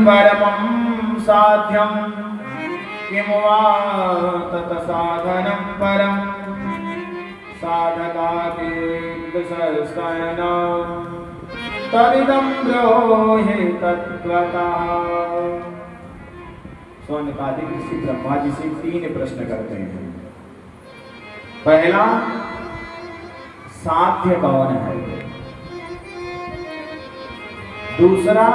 परमं साध्यं किं वा तत् साधनं परं साधकातीतसंस्थानं तदिदं ब्रूहि तत्त्वतः। शौनकादिक ऋषि ब्रह्मा जी से 3 प्रश्न करते हैं। पहला, साध्य कौन है? दूसरा,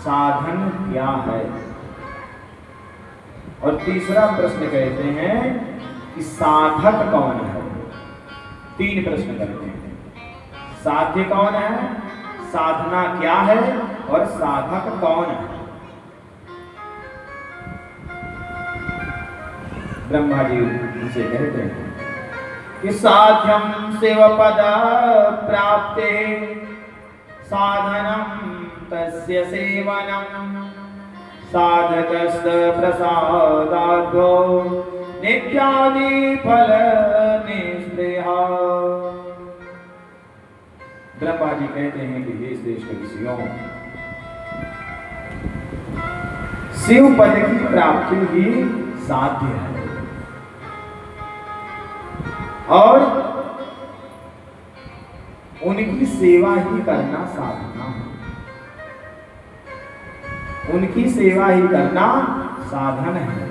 साधन क्या है? और तीसरा प्रश्न कहते हैं कि साधक कौन है? 3 प्रश्न करते हैं। साध्य कौन है, साधना क्या है और साधक कौन है? ब्रह्मा जी उनसे कहते हैं कि साध्यं शिवपद प्राप्ते साधनं तस्य सेवनं साधकस्त प्रसादाद्भो नित्यादि फल निस्पृहा। ब्रह्मा जी कहते हैं कि हे श्रेष्ठ ऋषियों, शिव पद की प्राप्ति ही साध्य है और उनकी सेवा ही करना साधना है। उनकी सेवा ही करना साधन है।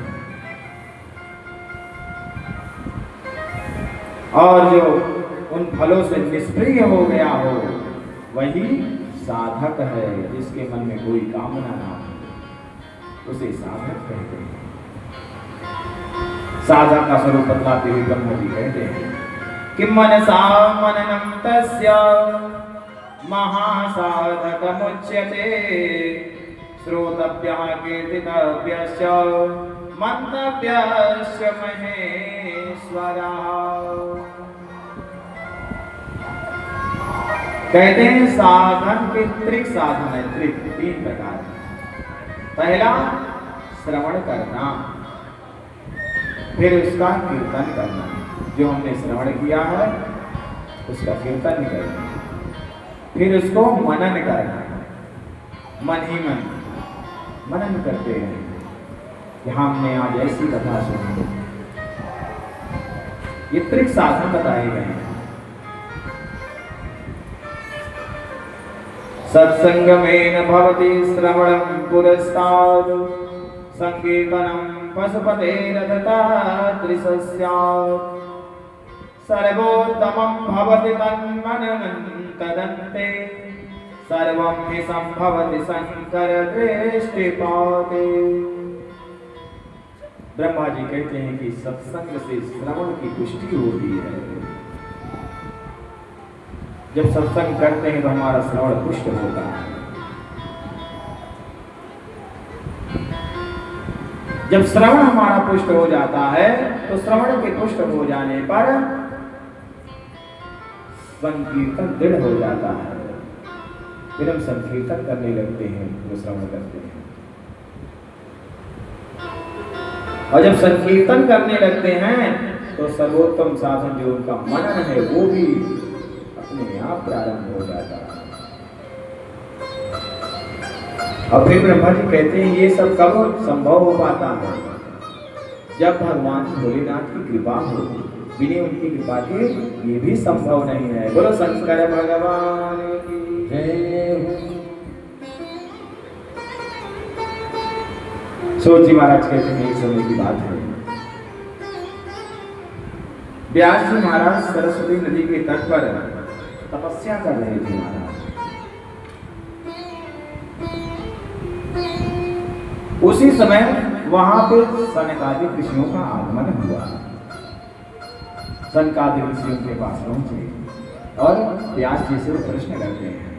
और जो उन फलों से निष्क्रिय हो गया हो वही साधक है। जिसके मन में कोई कामना ना हो उसे साधक कहते हैं। साधक का स्वरूप बतलाते हुए ब्रह्मा जी कहते हैं कि मनसा मननं तस्य महासाधकमुच्यते श्रोतव्यः कीर्तितव्यश्च मन्तव्यश्च महेश्वरः। कहते हैं साधन के त्रिक साधन है। त्रिक 3 प्रकार। पहला, श्रवण करना, फिर उसका कीर्तन करना। जो हमने श्रवण किया है उसका कीर्तन करना, फिर उसको मनन करना। मन ही मन मनन करते हैं कि हमने आज ऐसी कथा सुनी। ये त्रिक साधन बताए गए हैं। सत्संगमेन भवति श्रवणं पुरस्तात् संकीर्तनं पशुपतेरदतादृशस्यात् सर्वोत्तमं भवति तन्मननं तदन्ते सर्वं हि संभवति शंकर दृष्टिपाते। ब्रह्मा जी कहते हैं कि सत्संग से श्रवण की पुष्टि होती है। जब सत्संग करते हैं तो हमारा श्रवण पुष्ट होता है। जब श्रवण हमारा पुष्ट हो जाता है तो श्रवण के पुष्ट हो जाने पर संकीर्तन दृढ़ हो जाता है। फिर हम संकीर्तन करने लगते हैं, वो श्रवण करते हैं। और जब संकीर्तन करने लगते हैं तो सर्वोत्तम साधन जो उनका मनन है वो भी अपने आप प्रारंभ हो जाता है। और फिर ब्रह्मा जी कहते हैं ये सब कब संभव हो पाता है? जब भगवान भोलेनाथ की कृपा हो। बिना उनकी कृपा के ये भी संभव नहीं है। बोलो शंकर भगवान की जय। सूत जी महाराज कहते हैं एक समय की बात है। व्यास जी महाराज सरस्वती नदी के तट पर तपस्या कर रहे थे। महाराज उसी समय वहां पे सनकादिक ऋषियों का आगमन हुआ। सनकादिक ऋषियों के पास पहुंचे और व्यास जी से प्रश्न करते हैं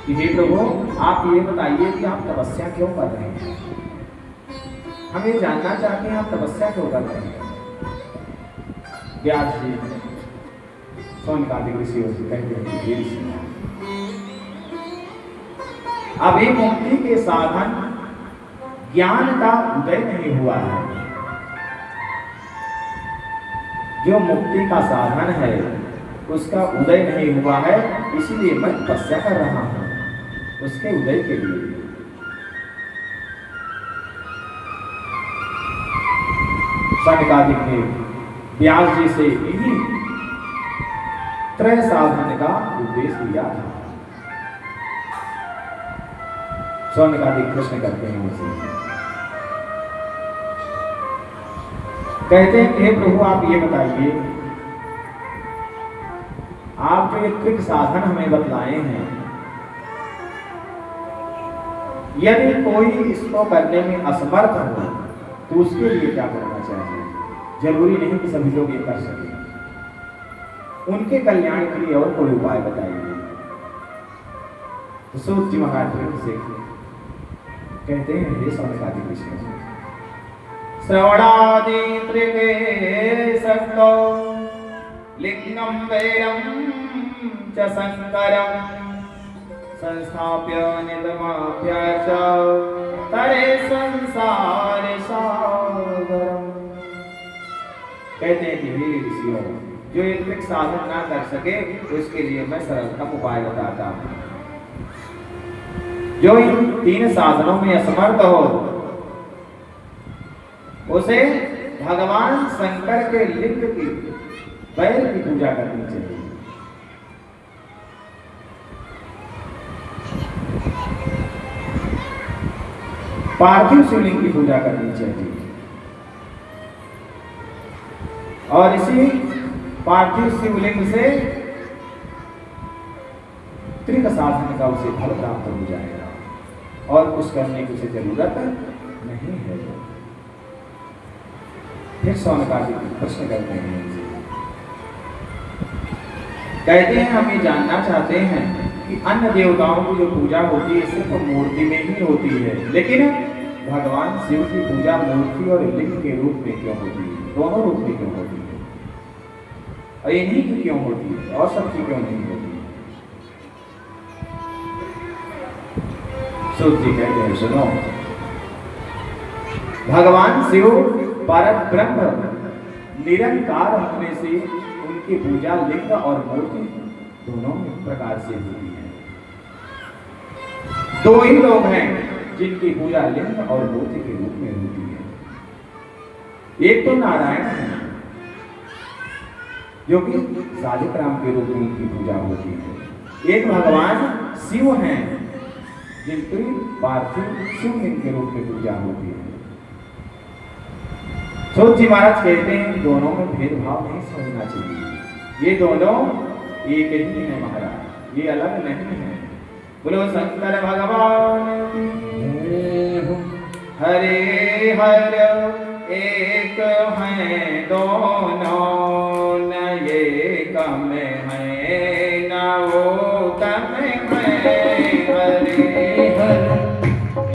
कि हे प्रभु, आप ये बताइए कि आप तपस्या क्यों कर रहे हैं? हम ये जानना चाहते हैं आप तपस्या क्यों कर रहे हैं? व्यास जी सनकादिक ऋषियों से कहते हैं कि अभी मुक्ति के साधन ज्ञान का उदय नहीं हुआ है। जो मुक्ति का साधन है उसका उदय नहीं हुआ है, इसीलिए मैं तपस्या कर रहा हूं। उसके उदय के लिए। सनकादिक ने व्यास जी से इन्हीं त्रय साधन का उपदेश दिया था। सनकादिक प्रश्न करते हैं उनसे, कहते हैं हे प्रभु आप ये बताइए, आप जो ये त्रिक साधन हमें बतलाए हैं, यदि कोई इसको करने में असमर्थ हो तो उसके लिए क्या करना चाहिए? जरूरी नहीं कि सभी लोग ये कर सके, उनके कल्याण के लिए और कोई उपाय बताइए। तो सूत जी महाराज से कहते हैं हे सौनकादि कृष्ण, श्रवणादि त्रिके सत्तो लिंगम वैरम च शंकरम संस्थाप्य निदमाभ्याच तरे संसार सागरम। कहते हैं कि हे ऋषियों, जो ये त्रिक साधन ना कर सके उसके लिए मैं सरलतम उपाय बताता हूं। जो इन तीन साधनों में असमर्थ हो उसे भगवान शंकर के लिंग की बैल की पूजा करनी चाहिए। पार्थिव शिवलिंग की पूजा करनी चाहिए और इसी पार्थिव शिवलिंग से त्रिक साधन का उसे फल प्राप्त हो जाएगा और कुछ करने की उसे जरूरत नहीं है। फिर सौनकादि प्रश्न करते हैं इनसे, कहते हैं हम ये जानना चाहते हैं कि अन्य देवताओं की जो पूजा होती है सिर्फ मूर्ति में ही होती है, लेकिन भगवान शिव की पूजा मूर्ति और लिंग के रूप में क्यों होती है? दोनों रूप में क्यों होती है? और इन्हीं की क्यों होती है और सबकी क्यों नहीं होती? सूत जी कहते हैं सुनो, भगवान शिव परम ब्रह्म निरंकार होने से उनकी पूजा लिंग और मूर्ति दोनों प्रकार से होती है। दो ही लोग हैं जिनकी पूजा लिंग और मूर्ति के रूप में होती है। एक तो नारायण है जो कि शालिग्राम के रूप में उनकी पूजा होती है, एक भगवान शिव हैं जिनकी पार्थिव शिवलिंग के रूप में पूजा होती है। सूत जी महाराज कहते हैं दोनों में भेदभाव नहीं समझना चाहिए, ये दोनों एक ही है महाराज, ये अलग नहीं है। बोलो शंकर भगवान हरे हर एक हैं दोनों, न ये कम है न वो कम